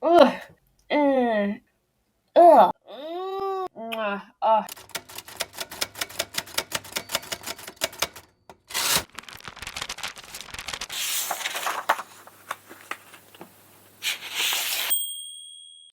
Ugh. Mm. Ugh. Mm. Mwah. Ugh.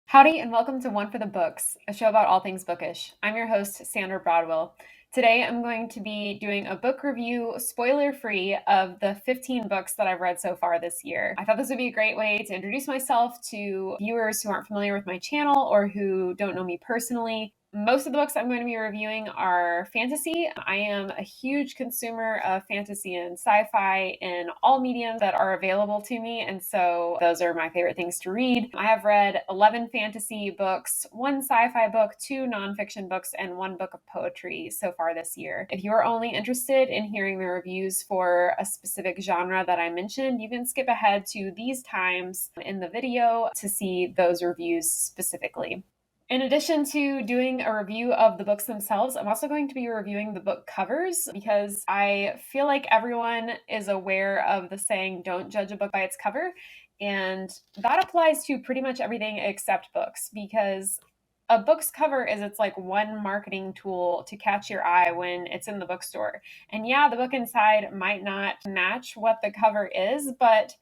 Howdy, and welcome to One for the Books, a show about all things bookish. I'm your host, Sandra Broadwell. Today, I'm going to be doing a book review, spoiler-free, of the 15 books that I've read so far this year. I thought this would be a great way to introduce myself to viewers who aren't familiar with my channel or who don't know me personally. Most of the books I'm going to be reviewing are fantasy. I am a huge consumer of fantasy and sci-fi in all mediums that are available to me, and so those are my favorite things to read. I have read 11 fantasy books, 1 sci-fi book, 2 nonfiction books, and 1 book of poetry so far this year. If you are only interested in hearing the reviews for a specific genre that I mentioned, you can skip ahead to these times in the video to see those reviews specifically. In addition to doing a review of the books themselves, I'm also going to be reviewing the book covers because I feel like everyone is aware of the saying, don't judge a book by its cover. And that applies to pretty much everything except books, because a book's cover is its like one marketing tool to catch your eye when it's in the bookstore. And yeah, the book inside might not match what the cover is, but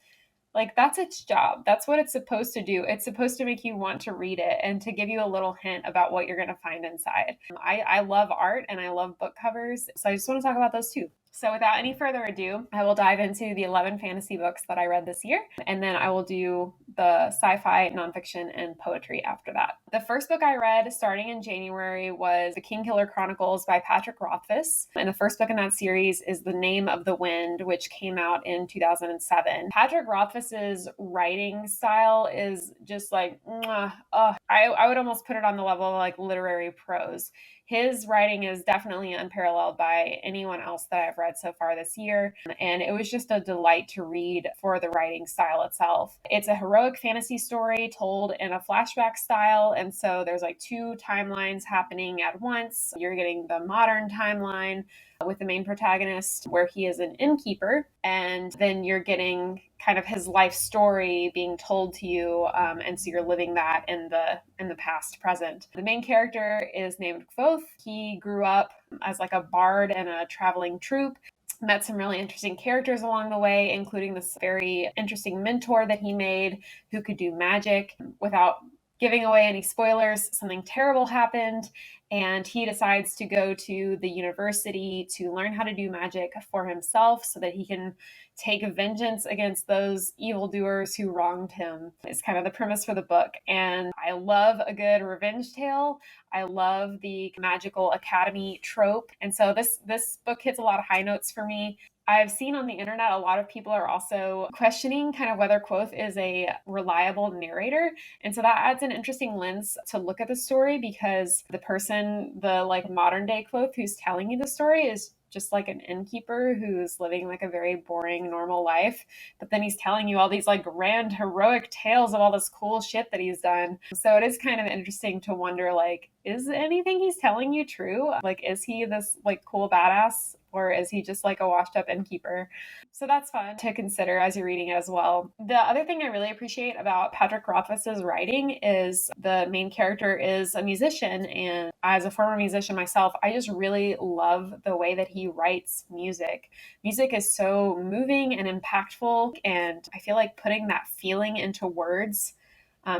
like, that's its job. That's what it's supposed to do. It's supposed to make you want to read it and to give you a little hint about what you're going to find inside. I love art and I love book covers, so I just want to talk about those too. So without any further ado, I will dive into the 11 fantasy books that I read this year, and then I will do the sci-fi, nonfiction, and poetry after that. The first book I read starting in January was The Kingkiller Chronicles by Patrick Rothfuss, and the first book in that series is The Name of the Wind, which came out in 2007. Patrick Rothfuss's writing style is just like, I would almost put it on the level of like literary prose. His writing is definitely unparalleled by anyone else that I've read so far this year, and it was just a delight to read for the writing style itself. It's a heroic fantasy story told in a flashback style, and so there's like 2 timelines happening at once. You're getting the modern timeline with the main protagonist where he is an innkeeper, and then you're getting kind of his life story being told to you, and so you're living that in the past present. The main character is named Kvothe. He grew up as like a bard in a traveling troupe, met some really interesting characters along the way, including this very interesting mentor that he made who could do magic. Without giving away any spoilers, something terrible happened, and he decides to go to the university to learn how to do magic for himself so that he can take vengeance against those evildoers who wronged him. It's kind of the premise for the book. And I love a good revenge tale. I love the magical academy trope. And so this book hits a lot of high notes for me. I've seen on the internet a lot of people are also questioning kind of whether Kvothe is a reliable narrator. And so that adds an interesting lens to look at the story, because the person, the like modern day Kvothe who's telling you the story is just like an innkeeper who's living like a very boring normal life, but then he's telling you all these like grand heroic tales of all this cool shit that he's done. So it is kind of interesting to wonder, like, is anything he's telling you true? Like, is he this like cool badass, or is he just like a washed up innkeeper? So that's fun to consider as you're reading it as well. The other thing I really appreciate about Patrick Rothfuss's writing is the main character is a musician, and as a former musician myself, I just really love the way that he writes music. Music is so moving and impactful, and I feel like putting that feeling into words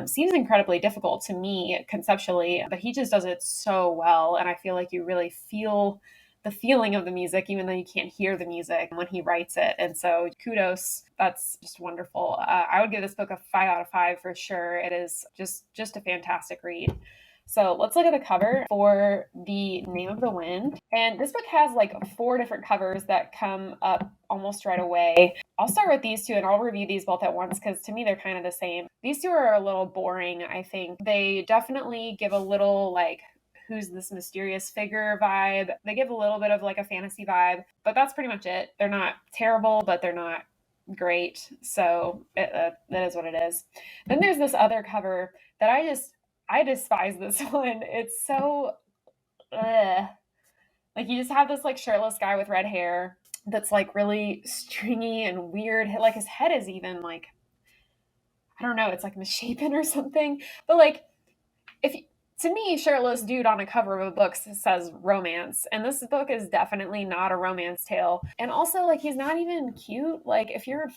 seems incredibly difficult to me conceptually, but he just does it so well, and I feel like you really feel the feeling of the music, even though you can't hear the music when he writes it. And so kudos, that's just wonderful. I would give this book a 5 out of 5 for sure. It is just a fantastic read. So let's look at the cover for The Name of the Wind. And this book has like 4 different covers that come up almost right away. I'll start with these 2 and I'll review these both at once because to me they're kind of the same. These 2 are a little boring, I think. They definitely give a little like, who's this mysterious figure vibe. They give a little bit of like a fantasy vibe, but that's pretty much it. They're not terrible, but they're not great. So that is what it is. Then there's this other cover that I despise this one. It's so, like you just have this like shirtless guy with red hair that's like really stringy and weird. Like his head is even like, I don't know, it's like misshapen or something. But like, if to me, shirtless dude on a cover of a book says romance, and this book is definitely not a romance tale. And also, like, he's not even cute. Like, if you're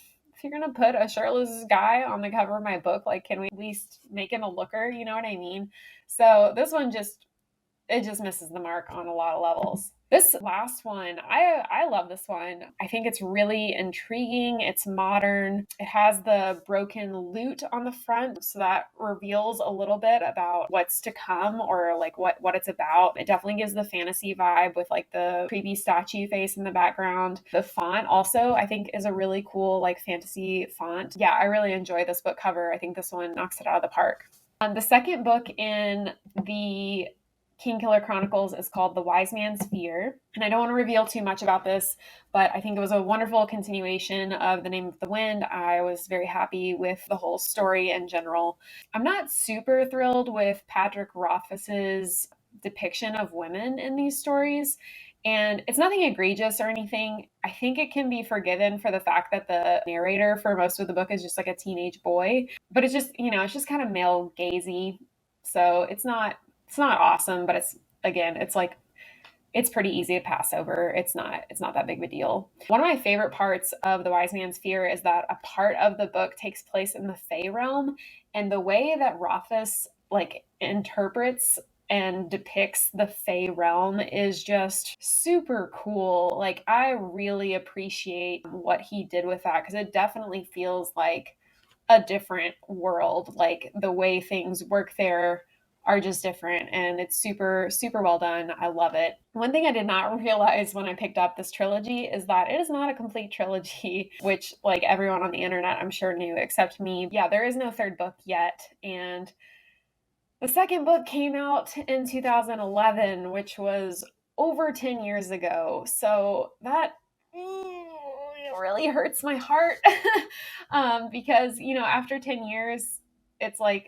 gonna put a shirtless guy on the cover of my book, like, can we at least make him a looker? You know what I mean? So this one just misses the mark on a lot of levels. This last one, I love this one. I think it's really intriguing. It's modern. It has the broken lute on the front, so that reveals a little bit about what's to come, or like what it's about. It definitely gives the fantasy vibe with like the creepy statue face in the background. The font also, I think, is a really cool like fantasy font. Yeah, I really enjoy this book cover. I think this one knocks it out of the park. The second book in the Kingkiller Chronicles is called The Wise Man's Fear. And I don't want to reveal too much about this, but I think it was a wonderful continuation of The Name of the Wind. I was very happy with the whole story in general. I'm not super thrilled with Patrick Rothfuss's depiction of women in these stories. And it's nothing egregious or anything. I think it can be forgiven for the fact that the narrator for most of the book is just like a teenage boy. But it's just, it's just kind of male gazy. So it's not awesome, but it's pretty easy to pass over. It's not that big of a deal. One of my favorite parts of The Wise Man's Fear is that a part of the book takes place in the Fae realm, and the way that Rothfuss like interprets and depicts the Fae realm is just super cool. Like, I really appreciate what he did with that, because it definitely feels like a different world. Like, the way things work there are just different, and it's super, super well done. I love it. One thing I did not realize when I picked up this trilogy is that it is not a complete trilogy, which like everyone on the internet I'm sure knew except me. Yeah, there is no third book yet, and the second book came out in 2011, which was over 10 years ago. So that really hurts my heart because, after 10 years, it's like,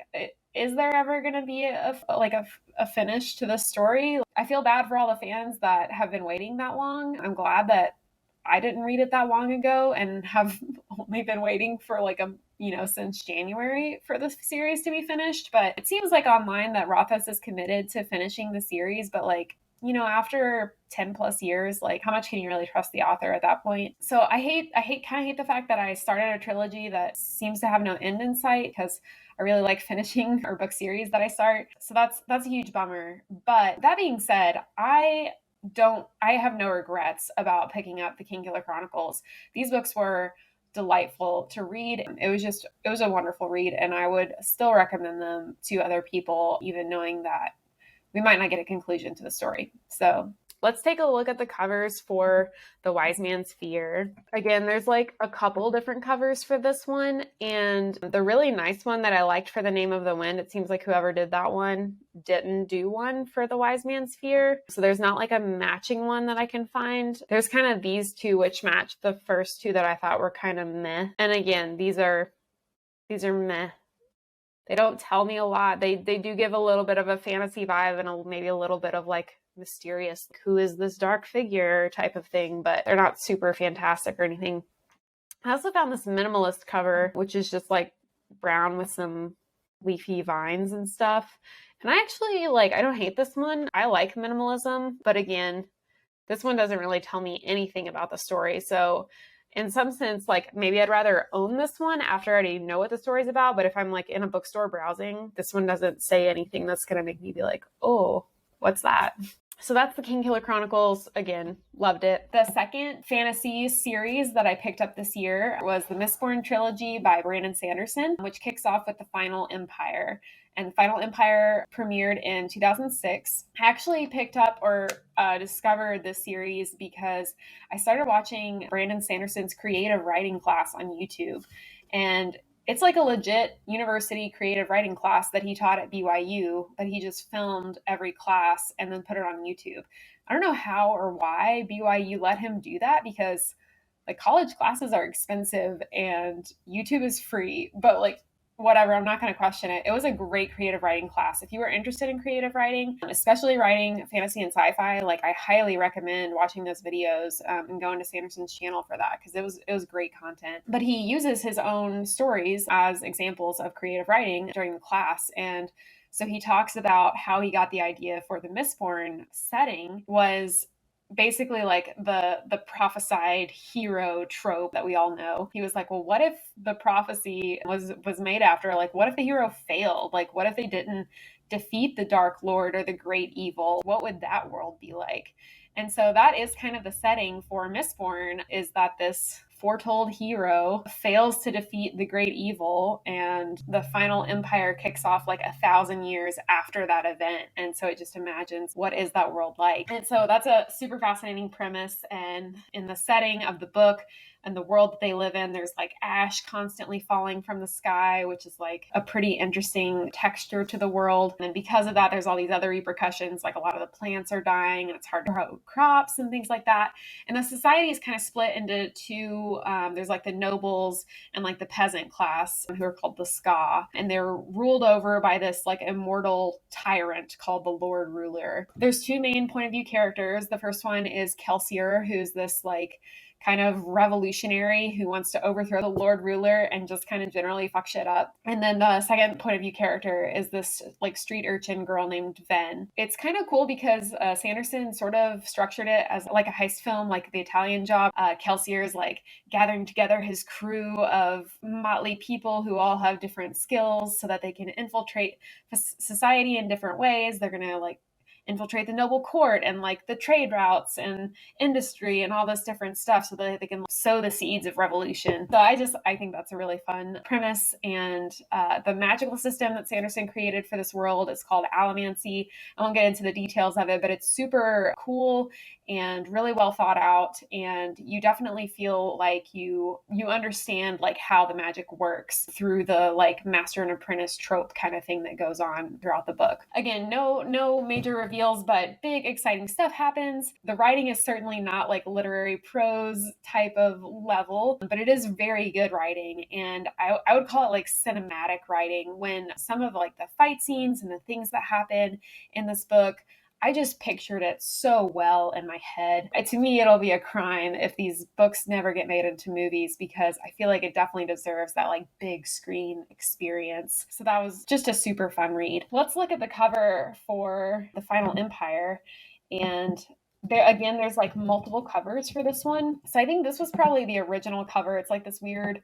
is there ever going to be a finish to this story? I feel bad for all the fans that have been waiting that long. I'm glad that I didn't read it that long ago and have only been waiting for since January for this series to be finished. But it seems like online that Rothfuss is committed to finishing the series, but after 10 plus years, like, how much can you really trust the author at that point? So I kind of hate the fact that I started a trilogy that seems to have no end in sight, because I really like finishing our book series that I start. So that's a huge bummer. But that being said, I have no regrets about picking up the Kingkiller Chronicles. These books were delightful to read. It was a wonderful read, and I would still recommend them to other people, even knowing that we might not get a conclusion to the story. So let's take a look at the covers for The Wise Man's Fear. Again, there's like a couple different covers for this one, and the really nice one that I liked for The Name of the Wind, it seems like whoever did that one didn't do one for The Wise Man's Fear. So there's not like a matching one that I can find. There's kind of these two which match the first two that I thought were kind of meh. And again, these are meh. They don't tell me a lot. They do give a little bit of a fantasy vibe and maybe a little bit of like mysterious, who is this dark figure type of thing, but they're not super fantastic or anything. I also found this minimalist cover, which is just like brown with some leafy vines and stuff. And I actually I don't hate this one. I like minimalism, but again, this one doesn't really tell me anything about the story. So in some sense, maybe I'd rather own this one after I already know what the story's about. But if I'm in a bookstore browsing, this one doesn't say anything that's going to make me be like, oh, what's that? So that's the Kingkiller Chronicles. Again, loved it. The second fantasy series that I picked up this year was the Mistborn Trilogy by Brandon Sanderson, which kicks off with The Final Empire. And Final Empire premiered in 2006. I actually picked up or discovered this series because I started watching Brandon Sanderson's creative writing class on YouTube. And it's like a legit university creative writing class that he taught at BYU, but he just filmed every class and then put it on YouTube. I don't know how or why BYU let him do that, because college classes are expensive and YouTube is free, but whatever, I'm not going to question it. It was a great creative writing class. If you are interested in creative writing, especially writing fantasy and sci-fi, like I highly recommend watching those videos and going to Sanderson's channel for that, because it was great content. But he uses his own stories as examples of creative writing during the class. And so he talks about how he got the idea for the Mistborn setting was basically like the prophesied hero trope that we all know. He was like, well, what if the prophecy was made after, like, what if the hero failed? Like, what if they didn't defeat the Dark Lord or the great evil? What would that world be like? And so that is kind of the setting for Mistborn, is that this foretold hero fails to defeat the great evil, and the final empire kicks off like 1,000 years after that event. And so it just imagines, what is that world like? And so that's a super fascinating premise. And in the setting of the book and the world that they live in, there's like ash constantly falling from the sky, which is like a pretty interesting texture to the world. And because of that, there's all these other repercussions, like a lot of the plants are dying and it's hard to grow crops and things like that. And the society is kind of split into two. There's like the nobles and like the peasant class, who are called the Ska, and they're ruled over by this like immortal tyrant called the Lord Ruler. There's two main point of view characters. The first one is Kelsier, who's this like kind of revolutionary who wants to overthrow the Lord Ruler and just kind of generally fuck shit up. And then the second point of view character is this like street urchin girl named Ven. It's kind of cool because Sanderson sort of structured it as like a heist film, like The Italian Job. Kelsier is like gathering together his crew of motley people who all have different skills so that they can infiltrate society in different ways. They're going to like infiltrate the noble court and like the trade routes and industry and all this different stuff so that they can sow the seeds of revolution. So I think that's a really fun premise. And the magical system that Sanderson created for this world is called Allomancy. I won't get into the details of it, but it's super cool and really well thought out. And you definitely feel like you understand like how the magic works through the like master and apprentice trope kind of thing that goes on throughout the book. Again, no major reveals, but big exciting stuff happens. The writing is certainly not like literary prose type of level, but it is very good writing. And I would call it like cinematic writing. When some of like the fight scenes and the things that happen in this book, I just pictured it so well in my head. To me, it'll be a crime if these books never get made into movies, because I feel like it definitely deserves that like big screen experience. So that was just a super fun read. Let's look at the cover for The Final Empire. And there's like multiple covers for this one. So I think this was probably the original cover. It's like this weird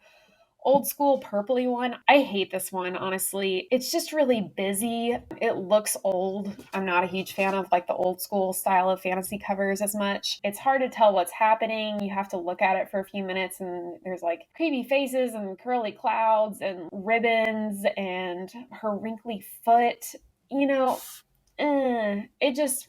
old school purpley one. I hate this one, honestly. It's just really busy. It looks old. I'm not a huge fan of like the old school style of fantasy covers as much. It's hard to tell what's happening. You have to look at it for a few minutes, and there's like creepy faces and curly clouds and ribbons and her wrinkly foot. You know, it just,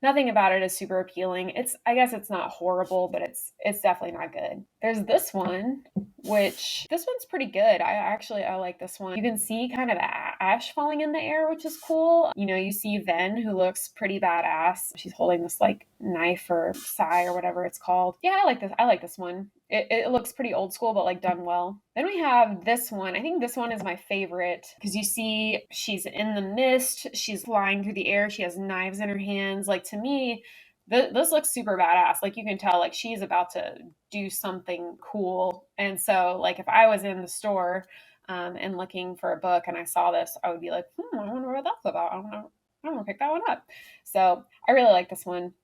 nothing about it is super appealing. I guess it's not horrible, but it's definitely not good. There's this one, which this one's pretty good. I like this one. You can see kind of ash falling in the air, which is cool. You know, you see Ven, who looks pretty badass. She's holding this like knife or sai or whatever it's called. Yeah, I like this. I like this one. It looks pretty old school, but like done well. Then we have this one. I think this one is my favorite because you see she's in the mist. She's flying through the air. She has knives in her hands. Like, to me, this looks super badass. Like, you can tell like she's about to do something cool. And so like if I was in the store and looking for a book and I saw this, I would be like, I wonder what that's about. I'm gonna pick that one up. So I really like this one.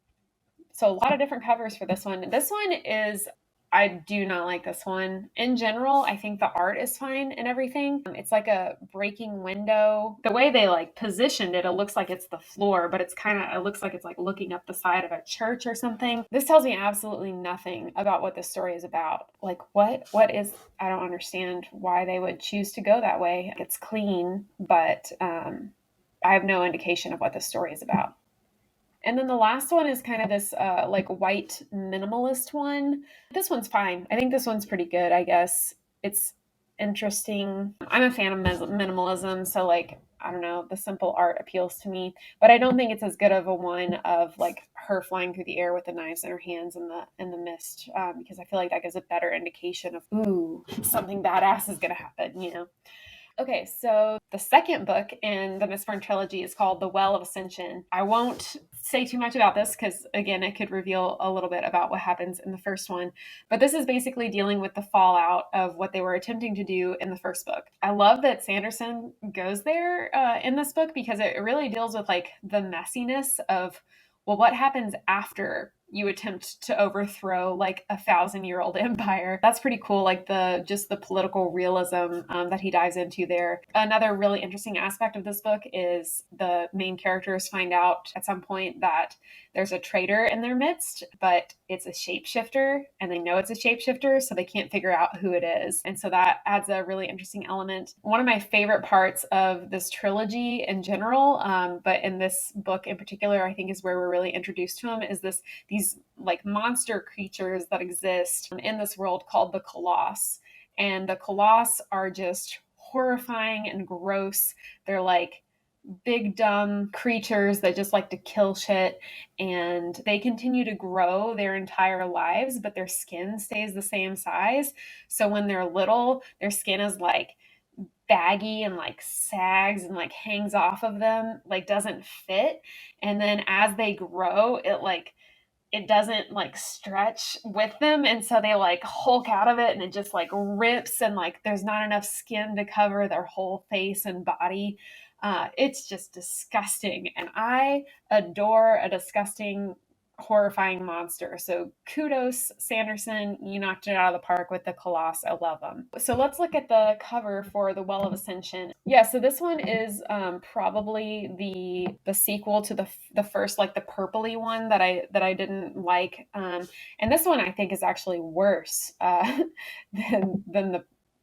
So a lot of different covers for this one. This one is, I do not like this one. In general, I think the art is fine and everything. It's like a breaking window. The way they like positioned it, it looks like it's the floor, but it looks like it's like looking up the side of a church or something. This tells me absolutely nothing about what this story is about. Like what is, I don't understand why they would choose to go that way. It's clean, but I have no indication of what this story is about. And then the last one is kind of this like white minimalist one. This one's fine. I think this one's pretty good, I guess. It's interesting. I'm a fan of minimalism, so like, I don't know, the simple art appeals to me. But I don't think it's as good of a one of like her flying through the air with the knives in her hands in the mist, because I feel like that gives a better indication of, ooh, something badass is gonna happen, you know. Okay, so the second book in the Mistborn trilogy is called The Well of Ascension. I won't say too much about this because, again, it could reveal a little bit about what happens in the first one. But this is basically dealing with the fallout of what they were attempting to do in the first book. I love that Sanderson goes there in this book because it really deals with like the messiness of, well, what happens after you attempt to overthrow like 1,000-year-old empire. That's pretty cool. Like the political realism that he dives into there. Another really interesting aspect of this book is the main characters find out at some point that there's a traitor in their midst, but it's a shapeshifter, and they know it's a shapeshifter, so they can't figure out who it is. And so that adds a really interesting element. One of my favorite parts of this trilogy in general, but in this book in particular, I think is where we're really introduced to him, is these like monster creatures that exist in this world called the Colossus. And the Colossus are just horrifying and gross. They're like big dumb creatures that just like to kill shit, and they continue to grow their entire lives, but their skin stays the same size. So when they're little, their skin is like baggy and like sags and like hangs off of them, like doesn't fit. And then as they grow, it doesn't like stretch with them, and so they like hulk out of it, and it just like rips, and like there's not enough skin to cover their whole face and body. It's just disgusting, and I adore a disgusting, horrifying monster. So kudos, Sanderson, you knocked it out of the park with the Colossus. I love them. So let's look at the cover for the Well of Ascension. Yeah, so this one is probably the sequel to the first, like the purpley one that I didn't like, and this one I think is actually worse than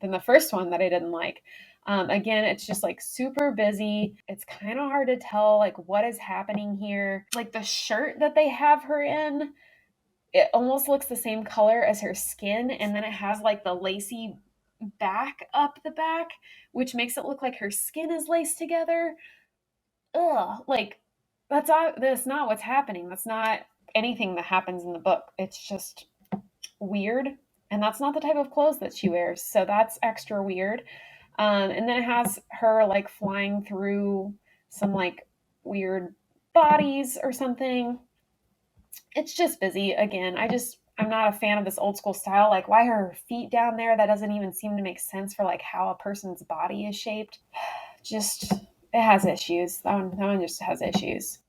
the first one that I didn't like. Again, it's just like super busy. It's kind of hard to tell like what is happening here. Like the shirt that they have her in, it almost looks the same color as her skin, and then it has like the lacy back up the back, which makes it look like her skin is laced together. Ugh, like that's not what's happening. That's not anything that happens in the book. It's just weird, and that's not the type of clothes that she wears. So that's extra weird. And then it has her like flying through some like weird bodies or something. It's just busy. Again, I'm not a fan of this old school style. Like, why are her feet down there? That doesn't even seem to make sense for like how a person's body is shaped. Just it has issues. That one just has issues.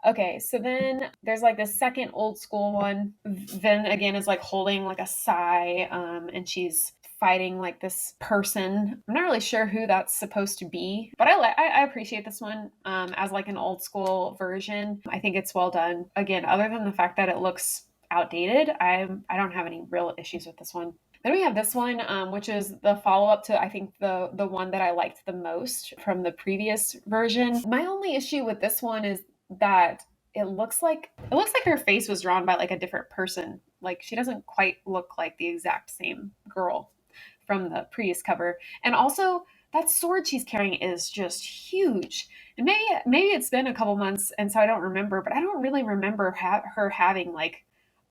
Okay, so then there's like this second old school one. Then again is like holding like a sai, and she's fighting like this person. I'm not really sure who that's supposed to be, but I appreciate this one as like an old school version. I think it's well done. Again, other than the fact that it looks outdated, I don't have any real issues with this one. Then we have this one, which is the follow up to I think the one that I liked the most from the previous version. My only issue with this one is that it looks like her face was drawn by like a different person. Like she doesn't quite look like the exact same girl from the previous cover. And also that sword she's carrying is just huge. And maybe it's been a couple months and so I don't remember, but I don't really remember her having like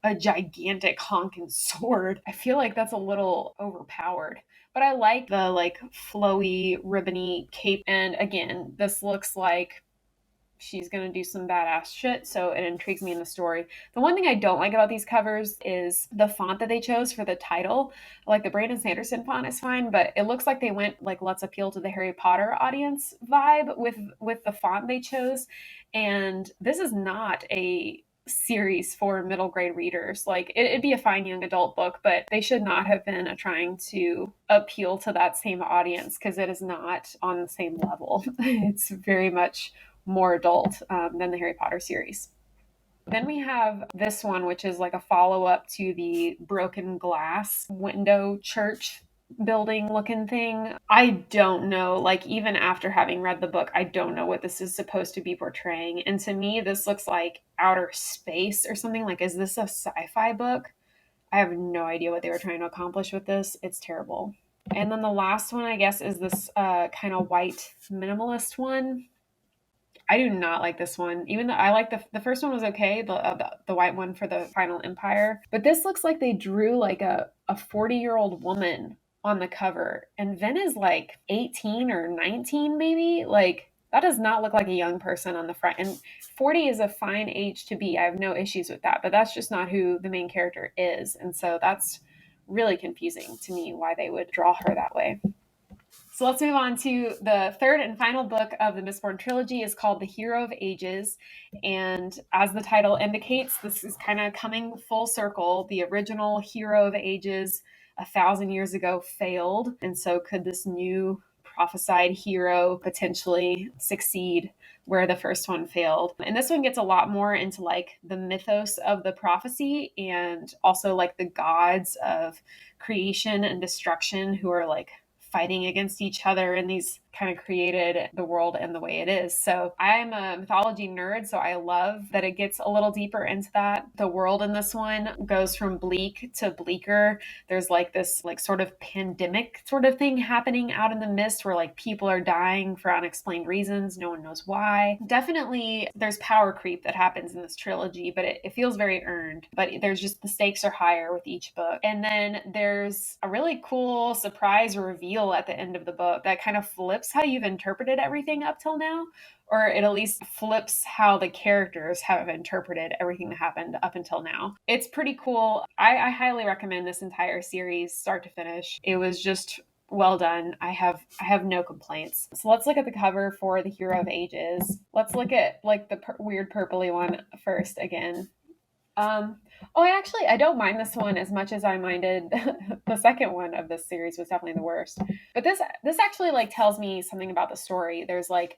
a gigantic honking sword. I feel like that's a little overpowered. But I like the like flowy, ribbony cape. And again, this looks like she's going to do some badass shit, so it intrigues me in the story. The one thing I don't like about these covers is the font that they chose for the title. Like the Brandon Sanderson font is fine, but it looks like they went like let's appeal to the Harry Potter audience vibe with the font they chose. And this is not a series for middle grade readers. Like it'd be a fine young adult book, but they should not have been trying to appeal to that same audience because it is not on the same level. It's very much more adult than the Harry Potter series. Then we have this one, which is like a follow up to the broken glass window church building looking thing. I don't know, like, even after having read the book, I don't know what this is supposed to be portraying. And to me, this looks like outer space or something. Like, is this a sci fi book? I have no idea what they were trying to accomplish with this. It's terrible. And then the last one, I guess, is this kind of white minimalist one. I do not like this one. Even though I like the first one was okay, the white one for the Final Empire. But this looks like they drew like a 40-year-old woman on the cover, and Vin is like 18 or 19 maybe. Like, that does not look like a young person on the front. And 40 is a fine age to be. I have no issues with that, but that's just not who the main character is. And so that's really confusing to me why they would draw her that way. So let's move on to the third and final book of the Mistborn trilogy. Is called The Hero of Ages. And as the title indicates, this is kind of coming full circle. The original Hero of Ages 1,000 years ago failed. And so could this new prophesied hero potentially succeed where the first one failed? And this one gets a lot more into like the mythos of the prophecy, and also like the gods of creation and destruction who are like fighting against each other, and these kind of created the world and the way it is. So I'm a mythology nerd, so I love that it gets a little deeper into that. The world in this one goes from bleak to bleaker. There's like this like sort of pandemic sort of thing happening out in the mist where like people are dying for unexplained reasons. No one knows why. Definitely there's power creep that happens in this trilogy, but it feels very earned. But there's just, the stakes are higher with each book. And then there's a really cool surprise reveal at the end of the book that kind of flips how you've interpreted everything up till now, or it at least flips how the characters have interpreted everything that happened up until now. It's pretty cool. I highly recommend this entire series, start to finish. It was just well done. I have no complaints. So let's look at the cover for The Hero of Ages. Let's look at like the weird purpley one first again. I don't mind this one as much as I minded the second one of this series. Was definitely the worst. But this actually like tells me something about the story. There's like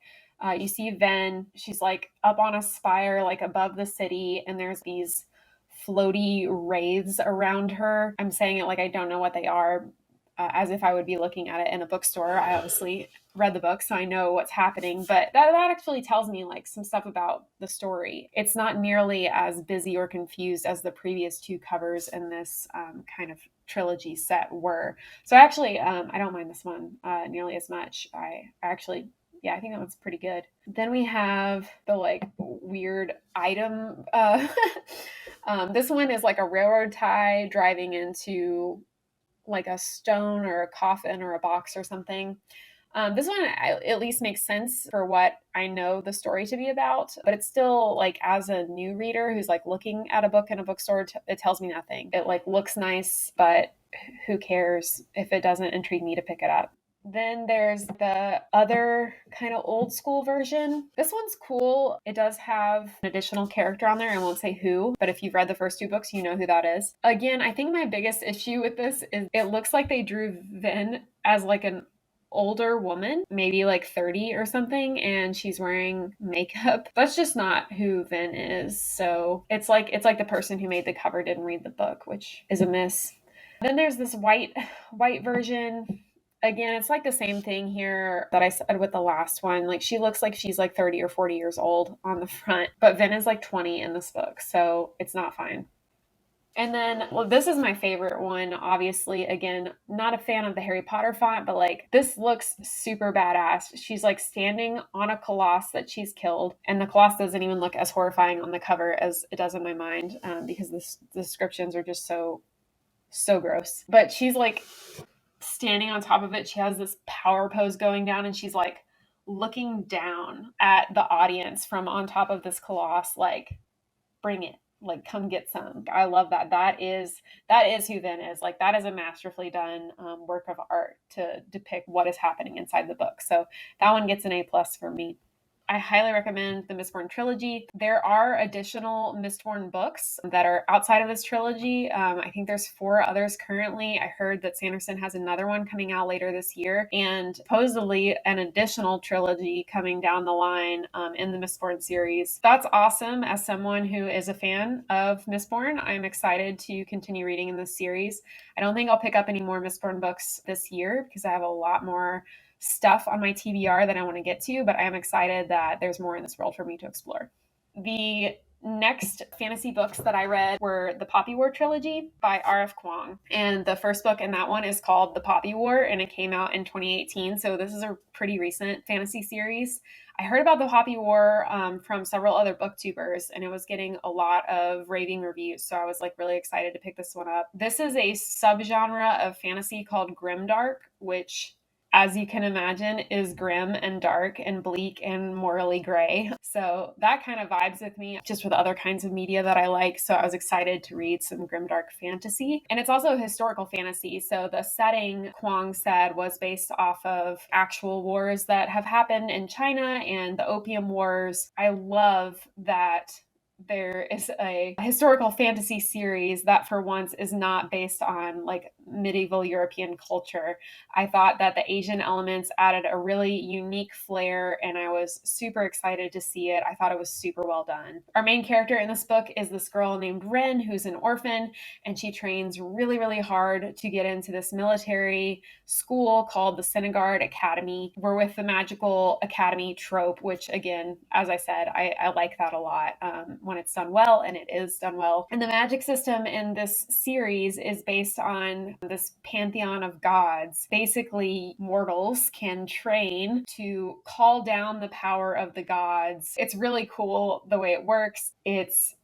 you see Ven, she's like up on a spire like above the city, and there's these floaty wraiths around her. I'm saying it like I don't know what they are, as if I would be looking at it in a bookstore. I obviously read the book, so I know what's happening, but that actually tells me like some stuff about the story. It's not nearly as busy or confused as the previous two covers in this kind of trilogy set were. So actually, I don't mind this one nearly as much. I actually, yeah, I think that one's pretty good. Then we have the like weird item. This one is like a railroad tie driving into like a stone or a coffin or a box or something. This one at least makes sense for what I know the story to be about, but it's still like, as a new reader who's like looking at a book in a bookstore, it tells me nothing. It like looks nice, but who cares if it doesn't intrigue me to pick it up. Then there's the other kind of old school version. This one's cool. It does have an additional character on there. I won't say who, but if you've read the first two books, you know who that is. Again, I think my biggest issue with this is it looks like they drew Vin as like an older woman, maybe like 30 or something, and she's wearing makeup. That's just not who Vin is. So it's like the person who made the cover didn't read the book, which is a miss. Then there's this white version. Again, it's like the same thing here that I said with the last one. Like, she looks like she's like 30 or 40 years old on the front, but Vin is like 20 in this book, so it's not fine. And then, well, this is my favorite one, obviously. Again, not a fan of the Harry Potter font, but like, this looks super badass. She's like standing on a colossus that she's killed, and the colossus doesn't even look as horrifying on the cover as it does in my mind, because the descriptions are just so gross. But she's like standing on top of it. She has this power pose going down, and she's like looking down at the audience from on top of this colossus, like, bring it, like, come get some. I love that. That is who Vin is. Like, that is a masterfully done work of art to depict what is happening inside the book. So that one gets an A+ for me. I highly recommend the Mistborn trilogy. There are additional Mistborn books that are outside of this trilogy. I think there's 4 others currently. I heard that Sanderson has another one coming out later this year, and supposedly an additional trilogy coming down the line in the Mistborn series. That's awesome. As someone who is a fan of Mistborn, I'm excited to continue reading in this series. I don't think I'll pick up any more Mistborn books this year because I have a lot more stuff on my TBR that I want to get to, but I am excited that there's more in this world for me to explore. The next fantasy books that I read were the Poppy War trilogy by R.F. Kuang. And the first book in that one is called The Poppy War, and it came out in 2018. So this is a pretty recent fantasy series. I heard about the Poppy War from several other booktubers, and it was getting a lot of raving reviews. So I was like really excited to pick this one up. This is a subgenre of fantasy called grimdark, which, as you can imagine, is grim and dark and bleak and morally gray. So that kind of vibes with me, just with other kinds of media that I like. So I was excited to read some grimdark fantasy. And it's also historical fantasy. So the setting, Kuang said, was based off of actual wars that have happened in China and the Opium Wars. I love that there is a historical fantasy series that for once is not based on like medieval European culture. I thought that the Asian elements added a really unique flair, and I was super excited to see it. I thought it was super well done. Our main character in this book is this girl named Ren, who's an orphan, and she trains really, really hard to get into this military school called the Senegard Academy. We're with the magical academy trope, which again, as I said, I like that a lot when it's done well, and it is done well. And the magic system in this series is based on this pantheon of gods. Basically, mortals can train to call down the power of the gods. It's really cool the way it works. It's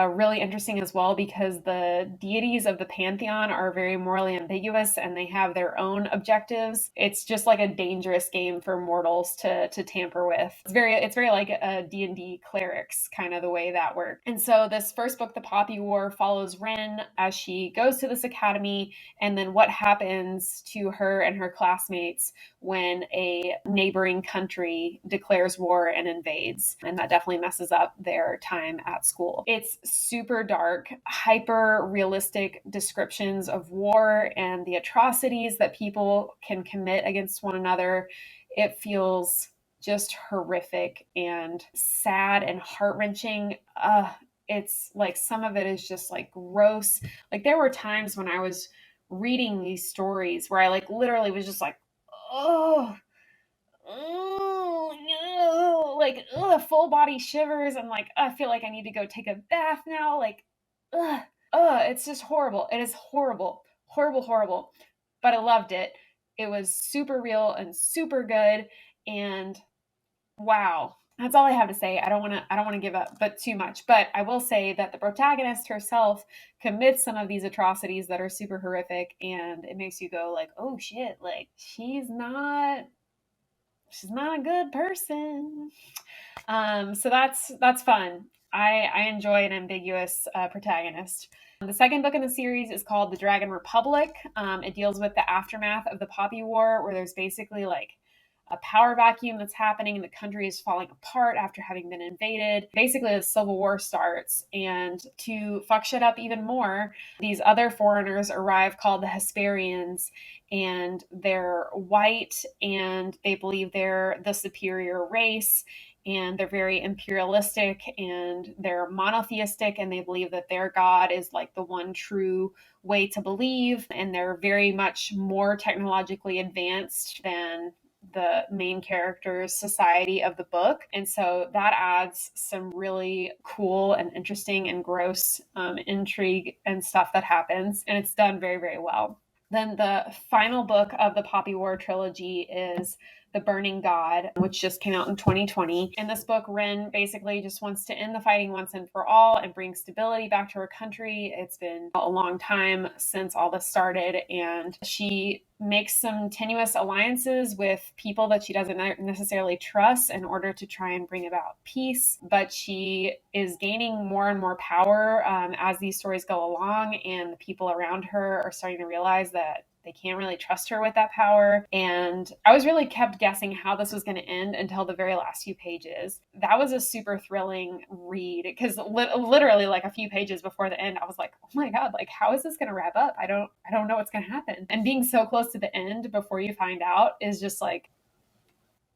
really interesting as well because the deities of the pantheon are very morally ambiguous and they have their own objectives. It's just like a dangerous game for mortals to tamper with. It's very like a D&D clerics kind of the way that works. And so this first book, The Poppy War, follows Ren as she goes to this academy, and then what happens to her and her classmates when a neighboring country declares war and invades. And that definitely messes up their time at school. It's super dark, hyper realistic descriptions of war and the atrocities that people can commit against one another. It feels just horrific and sad and heart-wrenching. It's like some of it is just like gross. Like there were times when I was reading these stories where I like literally was just like, oh, like full body shivers. I'm like, I feel like I need to go take a bath now. Like, it's just horrible. It is horrible, horrible, horrible. But I loved it. It was super real and super good. And wow, that's all I have to say. I don't want to give up but too much, but I will say that the protagonist herself commits some of these atrocities that are super horrific, and it makes you go like, oh shit, like she's not a good person. So that's fun. I enjoy an ambiguous protagonist. The second book in the series is called The Dragon Republic. It deals with the aftermath of the Poppy War, where there's basically like a power vacuum that's happening and the country is falling apart after having been invaded. Basically, the civil war starts, and to fuck shit up even more, these other foreigners arrive called the Hesperians, and they're white and they believe they're the superior race, and they're very imperialistic and they're monotheistic, and they believe that their god is like the one true way to believe, and they're very much more technologically advanced than the main character's society of the book. And so that adds some really cool and interesting and gross intrigue and stuff that happens, and it's done very, very well. Then the final book of the Poppy War trilogy is The Burning God, which just came out in 2020. In this book, Ren basically just wants to end the fighting once and for all and bring stability back to her country. It's been a long time since all this started, and she makes some tenuous alliances with people that she doesn't necessarily trust in order to try and bring about peace. But she is gaining more and more power as these stories go along, and the people around her are starting to realize that they can't really trust her with that power. And I was really kept guessing how this was going to end until the very last few pages. That was a super thrilling read because literally like a few pages before the end, I was like, oh my God, like how is this going to wrap up? I don't know what's going to happen. And being so close to the end before you find out is just like,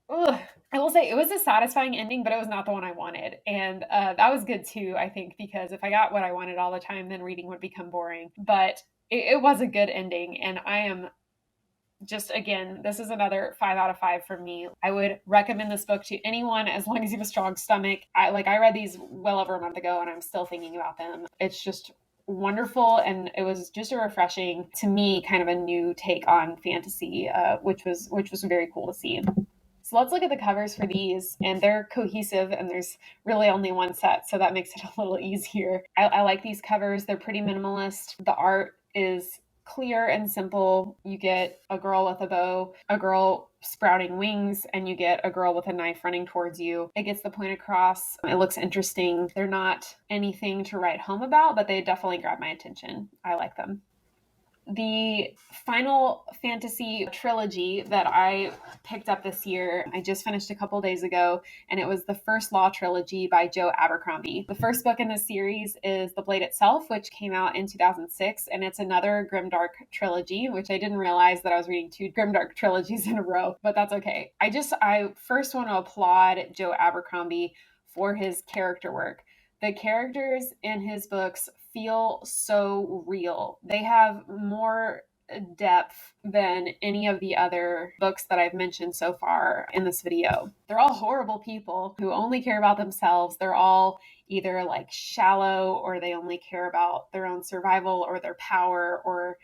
ugh. I will say it was a satisfying ending, but it was not the one I wanted. And that was good too, I think, because if I got what I wanted all the time, then reading would become boring. But it was a good ending, and I am just again, this is another 5 out of 5 for me. I would recommend this book to anyone as long as you have a strong stomach. I read these well over a month ago and I'm still thinking about them. It's just wonderful, and it was just a refreshing, to me, kind of a new take on fantasy, which was very cool to see. So let's look at the covers for these, and they're cohesive, and there's really only one set, so that makes it a little easier. I like these covers. They're pretty minimalist. The art is clear and simple. You get a girl with a bow, a girl sprouting wings, and you get a girl with a knife running towards you. It gets the point across. It looks interesting. They're not anything to write home about, but they definitely grab my attention. I like them. The Final Fantasy trilogy that I picked up this year, I just finished a couple days ago, and it was the First Law trilogy by Joe Abercrombie. The first book in the series is The Blade Itself, which came out in 2006, and it's another grimdark trilogy, which I didn't realize that I was reading 2 grimdark trilogies in a row, but that's okay. I first want to applaud Joe Abercrombie for his character work. The characters in his books feel so real. They have more depth than any of the other books that I've mentioned so far in this video. They're all horrible people who only care about themselves. They're all either like shallow, or they only care about their own survival or their power, or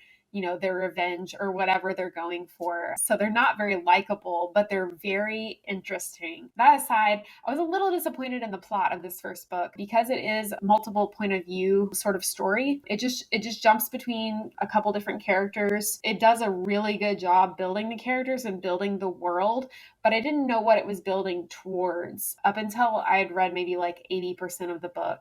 their revenge, or whatever they're going for. So they're not very likable, but they're very interesting. That aside, I was a little disappointed in the plot of this first book because it is multiple point of view sort of story. It just jumps between a couple different characters. It does a really good job building the characters and building the world, but I didn't know what it was building towards up until I had read maybe like 80% of the book.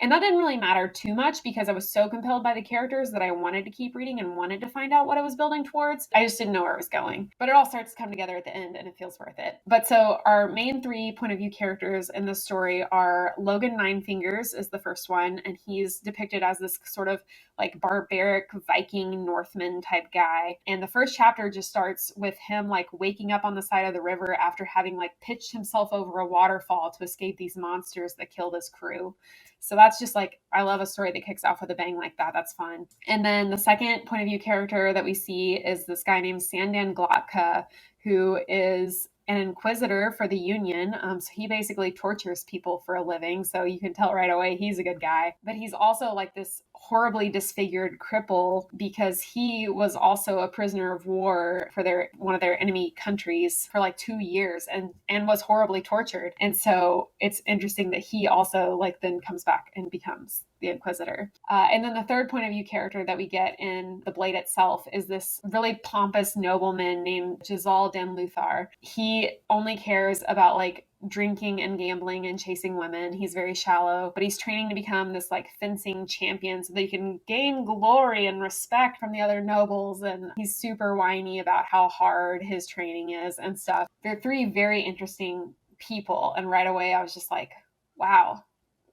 And that didn't really matter too much because I was so compelled by the characters that I wanted to keep reading and wanted to find out what it was building towards. I just didn't know where it was going. But it all starts to come together at the end and it feels worth it. But so our main 3 point of view characters in this story are Logan Ninefingers is the first one, and he's depicted as this sort of like barbaric Viking Northman type guy. And the first chapter just starts with him like waking up on the side of the river after having like pitched himself over a waterfall to escape these monsters that killed his crew. So that's just like, I love a story that kicks off with a bang like that. That's fun. And then the second point of view character that we see is this guy named Sandan Glotka, who is an inquisitor for the Union. So he basically tortures people for a living. So you can tell right away he's a good guy. But he's also like this horribly disfigured cripple because he was also a prisoner of war for one of their enemy countries for like 2 years and was horribly tortured. And so it's interesting that he also like then comes back and becomes the Inquisitor. And then the third point of view character that we get in The Blade Itself is this really pompous nobleman named Gisal Den Luthar. He only cares about like drinking and gambling and chasing women. He's very shallow, but he's training to become this like fencing champion so that he can gain glory and respect from the other nobles. And he's super whiny about how hard his training is and stuff. They're 3 very interesting people. And right away I was just like, wow,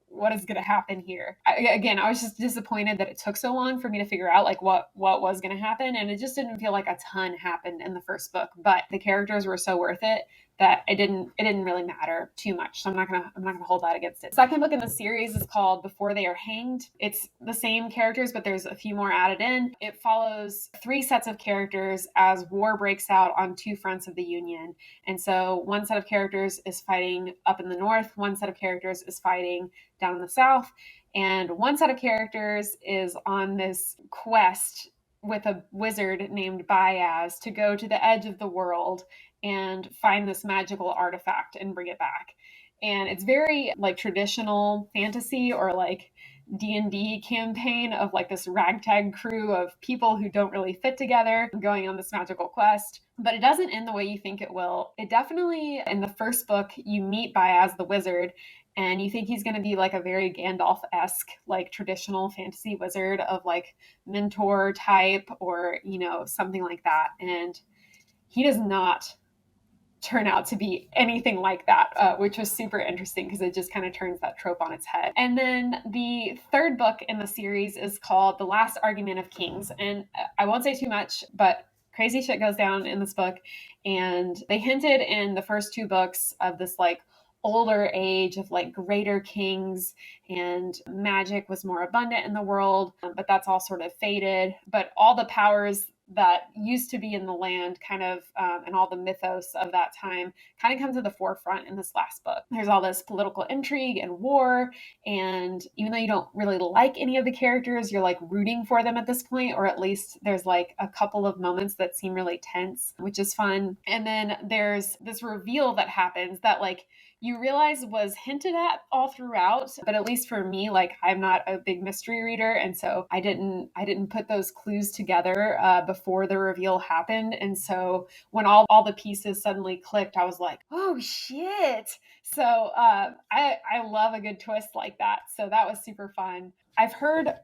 what is going to happen here? I was just disappointed that it took so long for me to figure out like what was going to happen. And it just didn't feel like a ton happened in the first book, but the characters were so worth it that it didn't really matter too much. So I'm not gonna hold that against it. The second book in the series is called Before They Are Hanged. It's the same characters, but there's a few more added in. It follows 3 sets of characters as war breaks out on 2 fronts of the Union. And so one set of characters is fighting up in the north, one set of characters is fighting down in the south, and one set of characters is on this quest with a wizard named Baez to go to the edge of the world and find this magical artifact and bring it back. And it's very like traditional fantasy or like D&D campaign of like this ragtag crew of people who don't really fit together going on this magical quest. But it doesn't end the way you think it will. It definitely, in the first book, you meet Baez the wizard, and you think he's going to be like a very Gandalf-esque, like traditional fantasy wizard of like mentor type or, something like that. And he does not turn out to be anything like that, which was super interesting because it just kind of turns that trope on its head. And then the third book in the series is called The Last Argument of Kings. And I won't say too much, but crazy shit goes down in this book. And they hinted in the first 2 books of this like older age of like greater kings, and magic was more abundant in the world, but that's all sort of faded. But all the powers that used to be in the land kind of, and all the mythos of that time kind of come to the forefront in this last book. There's all this political intrigue and war, and even though you don't really like any of the characters, you're like rooting for them at this point, or at least there's like a couple of moments that seem really tense, which is fun. And then there's this reveal that happens that like you realize was hinted at all throughout, but at least for me, like I'm not a big mystery reader, and so I didn't put those clues together before the reveal happened. And so when all the pieces suddenly clicked, I was like, oh shit. So I love a good twist like that. So that was super fun. I've heard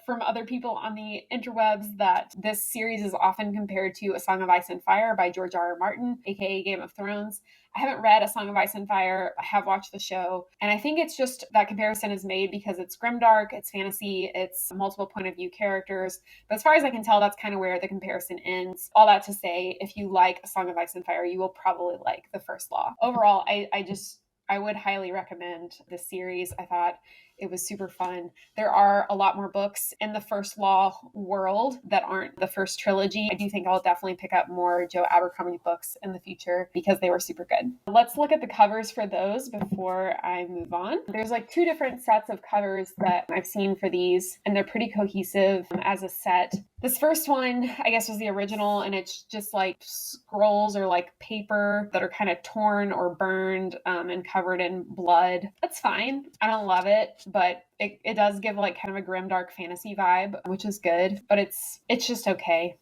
from other people on the interwebs that this series is often compared to A Song of Ice and Fire by George R.R. Martin, aka Game of Thrones. I haven't read A Song of Ice and Fire. I have watched the show. And I think it's just that comparison is made because it's grimdark, it's fantasy, it's multiple point of view characters. But as far as I can tell, that's kind of where the comparison ends. All that to say, if you like A Song of Ice and Fire, you will probably like The First Law. Overall, I would highly recommend this series. I thought it was super fun. There are a lot more books in the First Law world that aren't the first trilogy. I do think I'll definitely pick up more Joe Abercrombie books in the future because they were super good. Let's look at the covers for those before I move on. There's like 2 different sets of covers that I've seen for these, and they're pretty cohesive as a set. This first one, I guess, was the original, and it's just like scrolls or like paper that are kind of torn or burned and covered in blood. That's fine. I don't love it, but it does give like kind of a grimdark fantasy vibe, which is good, but it's just okay.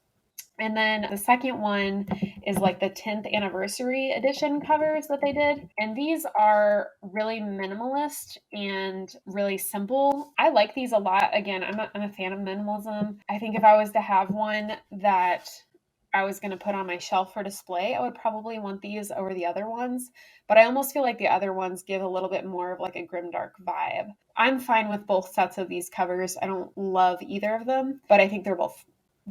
And then the second one is like the 10th anniversary edition covers that they did. And these are really minimalist and really simple. I like these a lot. Again, I'm a fan of minimalism. I think if I was to have one that I was going to put on my shelf for display, I would probably want these over the other ones. But I almost feel like the other ones give a little bit more of like a grimdark vibe. I'm fine with both sets of these covers. I don't love either of them, but I think they're both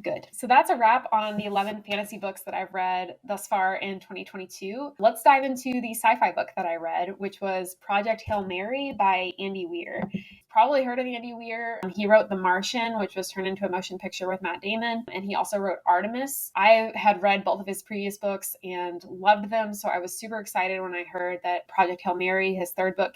good. So that's a wrap on the 11 fantasy books that I've read thus far in 2022. Let's dive into the sci-fi book that I read, which was Project Hail Mary by Andy Weir. Probably heard of Andy Weir. He wrote The Martian, which was turned into a motion picture with Matt Damon, and he also wrote Artemis. I had read both of his previous books and loved them, so I was super excited when I heard that Project Hail Mary, his 3rd book,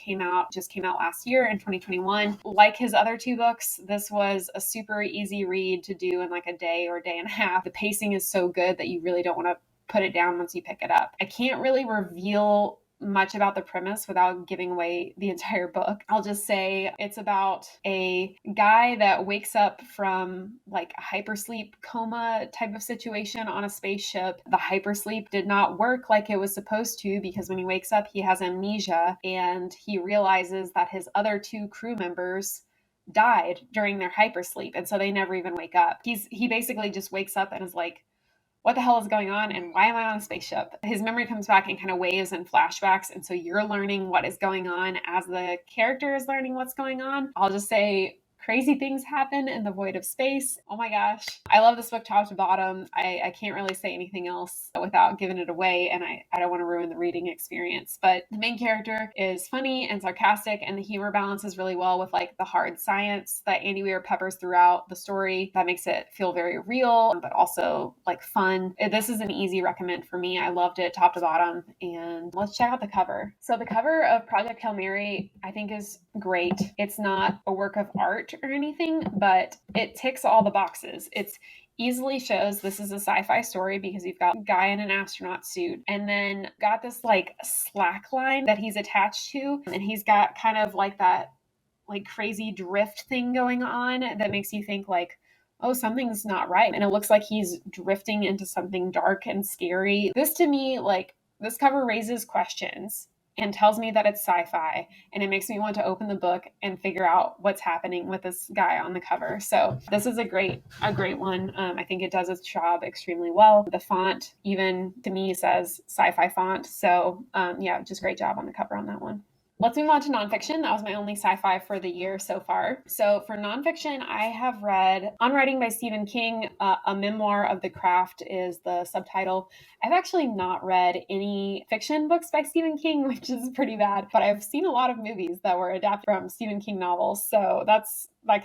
just came out last year in 2021. Like his other 2 books, this was a super easy read to do in like a day or day and a half. The pacing is so good that you really don't want to put it down once you pick it up. I can't really reveal much about the premise without giving away the entire book. I'll just say it's about a guy that wakes up from like a hypersleep coma type of situation on a spaceship. The hypersleep did not work like it was supposed to because when he wakes up, he has amnesia, and he realizes that his other 2 crew members died during their hypersleep, and so they never even wake up. He basically just wakes up and is like, what the hell is going on, and why am I on a spaceship? His memory comes back in kind of waves and flashbacks, and so you're learning what is going on as the character is learning what's going on. I'll just say crazy things happen in the void of space. Oh my gosh. I love this book top to bottom. I can't really say anything else without giving it away, and I don't want to ruin the reading experience. But the main character is funny and sarcastic, and the humor balances really well with like the hard science that Andy Weir peppers throughout the story. That makes it feel very real, but also like fun. This is an easy recommend for me. I loved it top to bottom, and let's check out the cover. So the cover of Project Hail Mary, I think, is great. It's not a work of art or anything, but it ticks all the boxes. It's easily shows this is a sci-fi story because you've got a guy in an astronaut suit, and then got this like slack line that he's attached to, and he's got kind of like that like crazy drift thing going on that makes you think like, oh, something's not right. And it looks like he's drifting into something dark and scary. This to me, like, this cover raises questions and tells me that it's sci-fi, and it makes me want to open the book and figure out what's happening with this guy on the cover. So this is a great one. I think it does its job extremely well. The font, even to me, says sci-fi font. So yeah, just great job on the cover on that one. Let's move on to nonfiction. That was my only sci-fi for the year so far. So for nonfiction, I have read On Writing by Stephen King. A Memoir of the Craft is the subtitle. I've actually not read any fiction books by Stephen King, which is pretty bad, but I've seen a lot of movies that were adapted from Stephen King novels, so that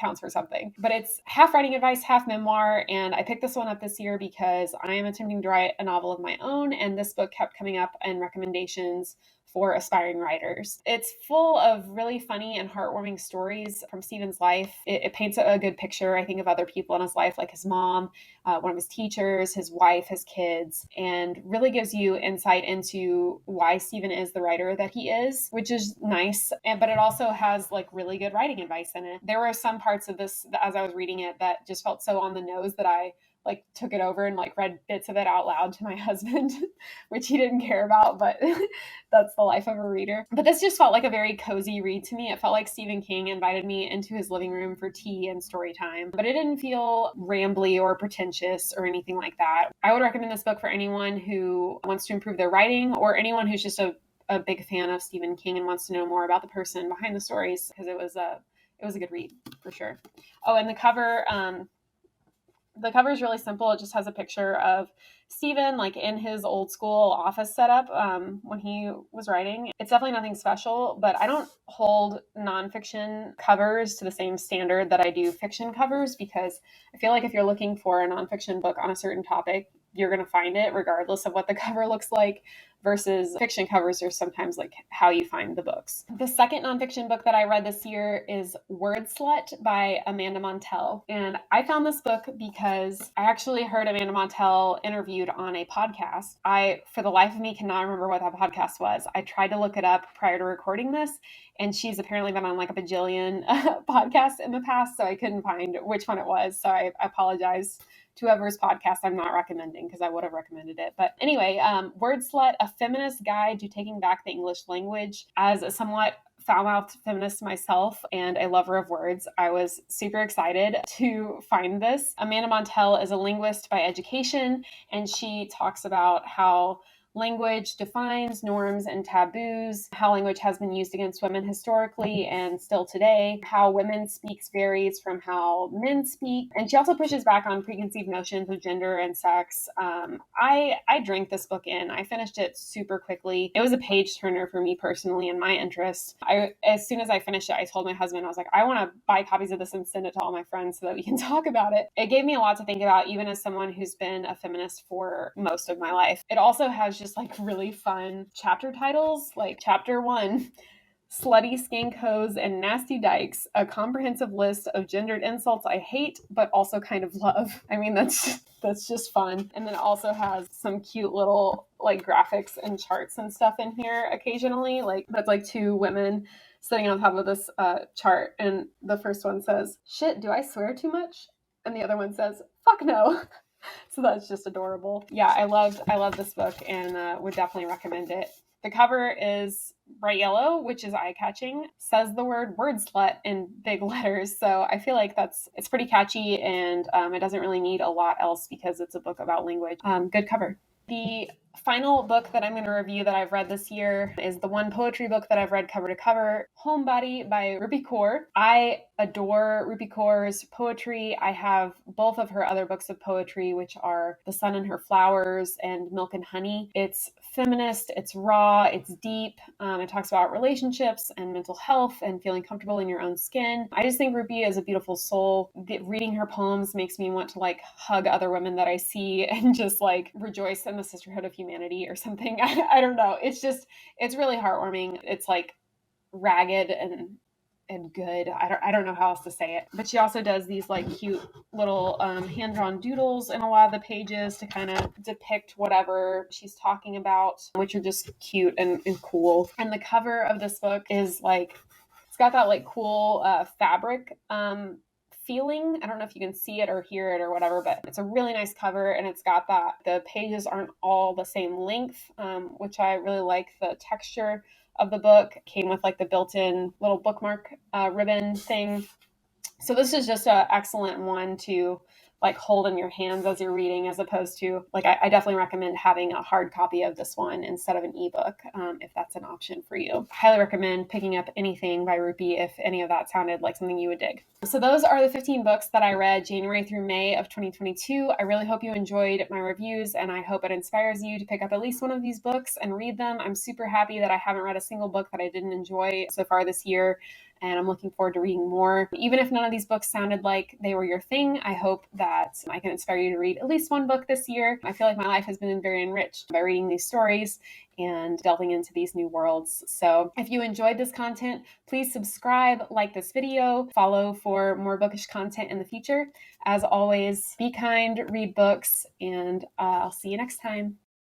counts for something. But it's half writing advice, half memoir, and I picked this one up this year because I am attempting to write a novel of my own, and this book kept coming up in recommendations for aspiring writers. It's full of really funny and heartwarming stories from Stephen's life. It paints a good picture, I think, of other people in his life, like his mom, one of his teachers, his wife, his kids, and really gives you insight into why Stephen is the writer that he is, which is nice. But it also has like really good writing advice in it. There were some parts of this as I was reading it that just felt so on the nose that I like took it over and like read bits of it out loud to my husband, which he didn't care about, but that's the life of a reader. But this just felt like a very cozy read to me. It felt like Stephen King invited me into his living room for tea and story time, but it didn't feel rambly or pretentious or anything like that. I would recommend this book for anyone who wants to improve their writing or anyone who's just a big fan of Stephen King and wants to know more about the person behind the stories, because it was a good read for sure. Oh, and the cover is really simple. It just has a picture of Stephen like in his old school office setup when he was writing. It's definitely nothing special, but I don't hold nonfiction covers to the same standard that I do fiction covers, because I feel like if you're looking for a nonfiction book on a certain topic, you're going to find it regardless of what the cover looks like, versus fiction covers are sometimes like how you find the books. The second nonfiction book that I read this year is Wordslut by Amanda Montell. And I found this book because I actually heard Amanda Montell interviewed on a podcast. I, for the life of me, cannot remember what that podcast was. I tried to look it up prior to recording this, and she's apparently been on like a bajillion podcasts in the past, so I couldn't find which one it was. So I apologize to whoever's podcast I'm not recommending, because I would have recommended it. But anyway, Wordslut, a feminist guide to taking back the English language. As a somewhat foul-mouthed feminist myself and a lover of words, I was super excited to find this. Amanda Montell is a linguist by education, and she talks about how language defines norms and taboos, how language has been used against women historically and still today, how women speak varies from how men speak. And she also pushes back on preconceived notions of gender and sex. I drank this book in. I finished it super quickly. It was a page turner for me personally and my interest. As soon as I finished it, I told my husband, I was like, I want to buy copies of this and send it to all my friends so that we can talk about it. It gave me a lot to think about, even as someone who's been a feminist for most of my life. It also has just like really fun chapter titles, like Chapter 1, Slutty Skank Hoes and Nasty Dykes, a comprehensive list of gendered insults I hate, but also kind of love. I mean, that's just fun. And then it also has some cute little like graphics and charts and stuff in here occasionally. Like that's like two women sitting on top of this chart. And the first one says, "Shit, do I swear too much?" And the other one says, "Fuck no." So that's just adorable. Yeah, I love this book and would definitely recommend it. The cover is bright yellow, which is eye-catching, says the word Wordslut in big letters. So I feel like it's pretty catchy, and it doesn't really need a lot else because it's a book about language. Good cover. The final book that I'm going to review that I've read this year is the one poetry book that I've read cover to cover, Homebody by Rupi Kaur. I adore Rupi Kaur's poetry. I have both of her other books of poetry, which are The Sun and Her Flowers and Milk and Honey. It's feminist, it's raw, it's deep. It talks about relationships and mental health and feeling comfortable in your own skin. I just think Rupi is a beautiful soul. Reading her poems makes me want to like hug other women that I see and just like rejoice in the sisterhood of humanity or something. I don't know. It's really heartwarming. It's like ragged and good. I don't know how else to say it. But she also does these like cute little hand-drawn doodles in a lot of the pages to kind of depict whatever she's talking about, which are just cute and cool. And the cover of this book is like, it's got that like cool fabric feeling. I don't know if you can see it or hear it or whatever, but it's a really nice cover, and it's got that the pages aren't all the same length, which I really like. The texture of the book came with like the built-in little bookmark ribbon thing. So this is just an excellent one to like hold in your hands as you're reading, as opposed to like I definitely recommend having a hard copy of this one instead of an ebook, if that's an option for you. I highly recommend picking up Anything by Rupi if any of that sounded like something you would dig. So those are the 15 books that I read January through May of 2022. I really hope you enjoyed my reviews, and I hope it inspires you to pick up at least one of these books and read them. I'm super happy that I haven't read a single book that I didn't enjoy so far this year, and I'm looking forward to reading more. Even if none of these books sounded like they were your thing, I hope that I can inspire you to read at least one book this year. I feel like my life has been very enriched by reading these stories and delving into these new worlds. So if you enjoyed this content, please subscribe, like this video, follow for more bookish content in the future. As always, be kind, read books, and I'll see you next time.